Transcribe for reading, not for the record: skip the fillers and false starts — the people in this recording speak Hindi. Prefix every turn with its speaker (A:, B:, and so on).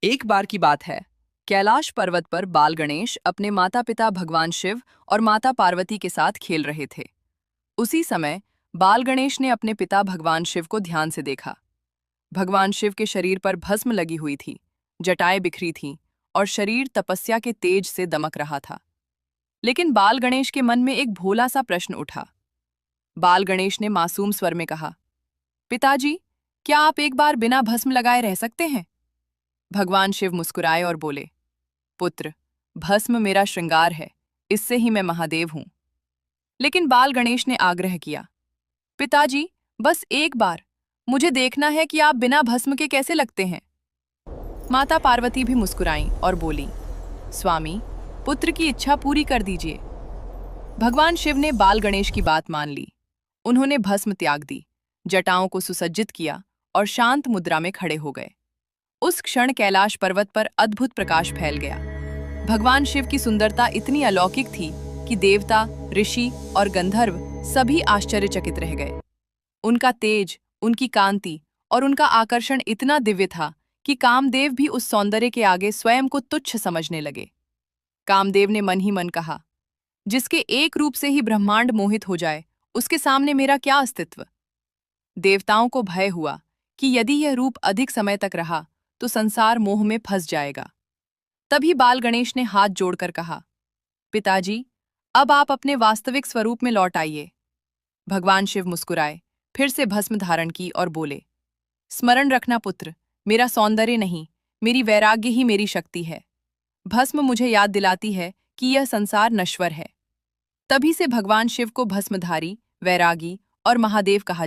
A: एक बार की बात है। कैलाश पर्वत पर बाल गणेश अपने माता पिता भगवान शिव और माता पार्वती के साथ खेल रहे थे। उसी समय बाल गणेश ने अपने पिता भगवान शिव को ध्यान से देखा। भगवान शिव के शरीर पर भस्म लगी हुई थी, जटाएं बिखरी थीं और शरीर तपस्या के तेज से दमक रहा था। लेकिन बाल गणेश के मन में एक भोला सा प्रश्न उठा। बाल गणेश ने मासूम स्वर में कहा, पिताजी, क्या आप एक बार बिना भस्म लगाए रह सकते हैं? भगवान शिव मुस्कुराए और बोले, पुत्र, भस्म मेरा श्रृंगार है, इससे ही मैं महादेव हूं। लेकिन बाल गणेश ने आग्रह किया, पिताजी, बस एक बार, मुझे देखना है कि आप बिना भस्म के कैसे लगते हैं। माता पार्वती भी मुस्कुराईं और बोली, स्वामी, पुत्र की इच्छा पूरी कर दीजिए। भगवान शिव ने बाल गणेश की बात मान ली। उन्होंने भस्म त्याग दी, जटाओं को सुसज्जित किया और शांत मुद्रा में खड़े हो गए। उस क्षण कैलाश पर्वत पर अद्भुत प्रकाश फैल गया। भगवान शिव की सुंदरता इतनी अलौकिक थी कि देवता, ऋषि और गंधर्व सभी आश्चर्यचकित रह गए। उनका तेज, उनकी कांति और उनका आकर्षण इतना दिव्य था कि कामदेव भी उस सौंदर्य के आगे स्वयं को तुच्छ समझने लगे। कामदेव ने मन ही मन कहा, जिसके एक रूप से ही ब्रह्मांड मोहित हो जाए, उसके सामने मेरा क्या अस्तित्व। देवताओं को भय हुआ कि यदि यह रूप अधिक समय तक रहा तो संसार मोह में फंस जाएगा। तभी बाल गणेश ने हाथ जोड़कर कहा, पिताजी, अब आप अपने वास्तविक स्वरूप में लौट आइए। भगवान शिव मुस्कुराए, फिर से भस्म धारण की और बोले, स्मरण रखना पुत्र, मेरा सौंदर्य नहीं, मेरी वैराग्य ही मेरी शक्ति है। भस्म मुझे याद दिलाती है कि यह संसार नश्वर है। तभी से भगवान शिव को भस्मधारी, वैरागी और महादेव कहा जाता है।